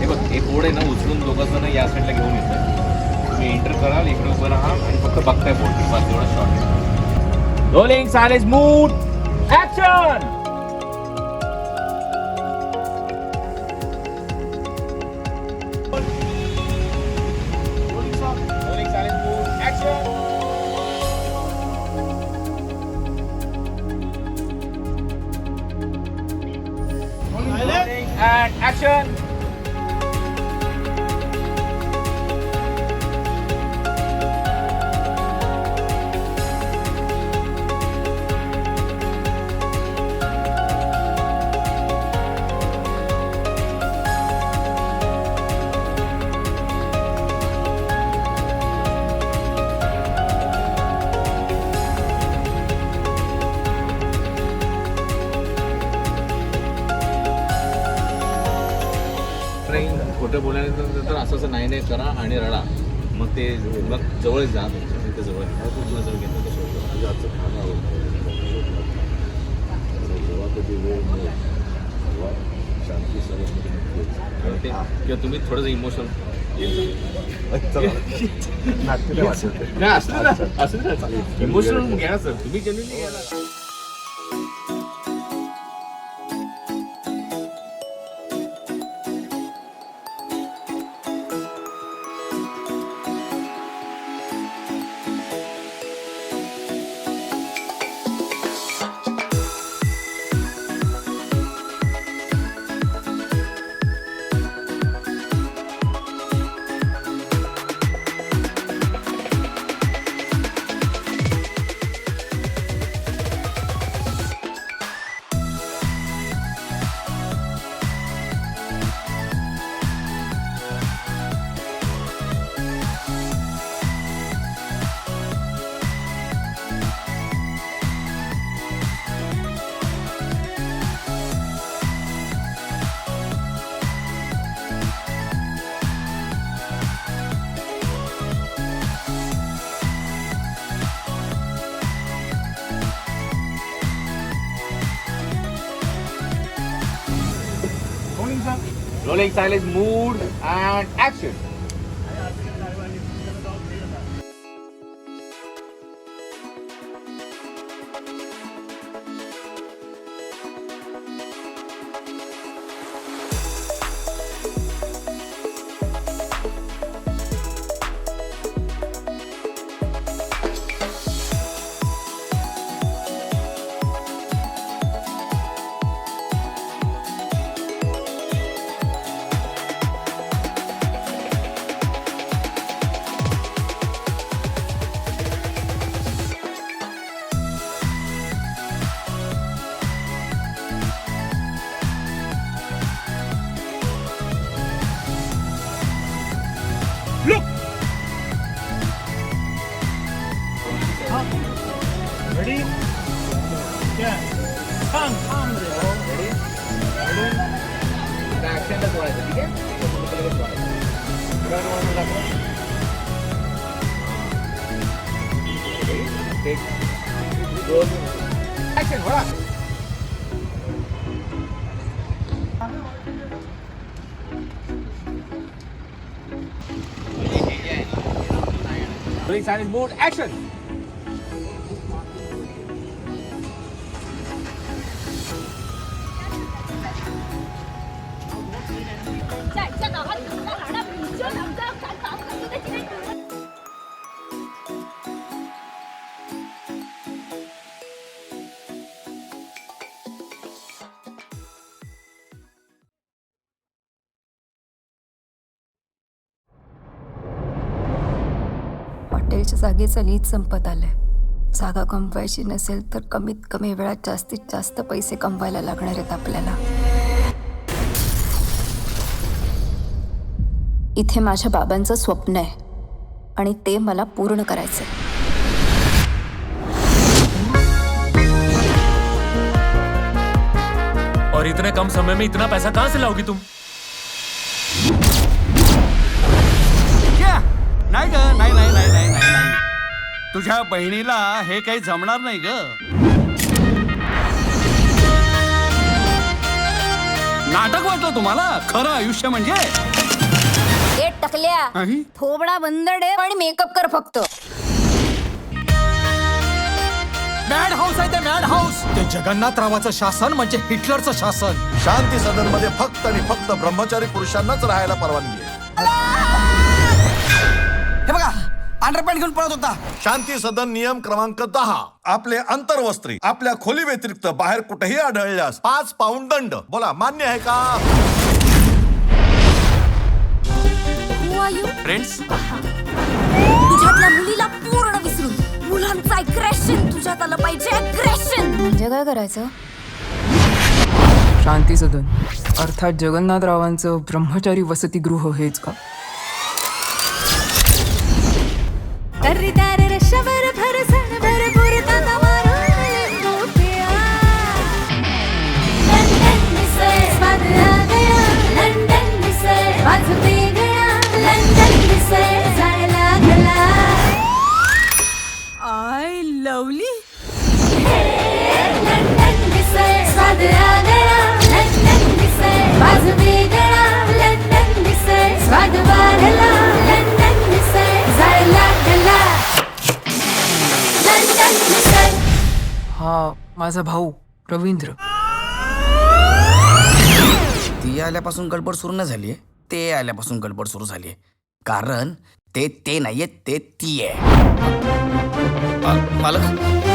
हे बघ, एक बोर्ड आहे ना, उचलून दोघं जण या साईडला घेऊन येतात. तुम्ही एंटर कराल, इकडे उभं राहा आणि फक्त बघताय बोर्ड. बस एवढा शॉर्ट आहे. Rolling silence mood action. Rolling silence mood action. And action. खोटं बोलायचं तर असं नाही नाही करा आणि रडा. मग ते मग जवळ जा, तिथे जवळ जवळ घेतलं तर आजचं खाणं आवडतं. जेव्हा कधी वेळ मिळेल तेव्हा शांती सगळं ते किंवा तुम्ही थोडंसं इमोशनल इमोशनल घ्या सर. तुम्ही जनरली घ्या. Rolling silence, mood and action. Look! Ready? Yeah. Come ray. Ready? Action ला सोडायचं, ठीक आहे? Action, होळा. Rolling silence mode, action! हॉटेलच्या जागेचं लीज संपत आलंय. जागा कमवायची नसेल तर कमीत कमी वेळात जास्तीत जास्त पैसे कमवायला लागणार आहेत आपल्याला. इथे माझ्या बाबांचं स्वप्न आहे आणि ते मला पूर्ण करायचंय. और इतने कम समय में इतना पैसा कहां से लाओगी तुम? क्या? नाही ग, नाही. तुझ्या बहिणीला हे काही जमणार नाही ग. नाटक वाटलं तुम्हाला? खरं आयुष्य म्हणजे ए टकल्या, आई? थोबडा बंद ठेव आणि मेकअप कर फक्त. मॅड हाऊस आहे ते, मॅड हाऊस. ते जगन्नाथरावाचं शासन म्हणजे हिटलरचं शासन. शांती सदन मध्ये फक्त आणि फक्त ब्रह्मचारी पुरुषांनाच राहायला परवानगी आहे. हे बघा, अंडरपॅन्ट घेऊन पळत होता. शांती सदन नियम क्रमांक 10. आपले अंतर्वस्त्री आपल्या खोली व्यतिरिक्त बाहेर कुठेही आढळल्यास 5 पाऊंड दंड. बोला, मान्य आहे का? फ्रेंड्स, तुझ्यातल्या मुलीला पूर्ण विसरून मुलांचं अग्रेशन तुझ्यात आलं पाहिजे. अग्रेशन म्हणजे काय करायचं? शांती सदन अर्थात जगन्नाथरावांचं ब्रह्मचारी वसतिगृह हेच का? I lovely. हा माझा भाऊ रवींद्र. ती आल्यापासून गडबड सुरू नाही झाली, ते आल्यापासून गडबड सुरू झाली. कारण ते नाहीये, ते ती आहे. मालक,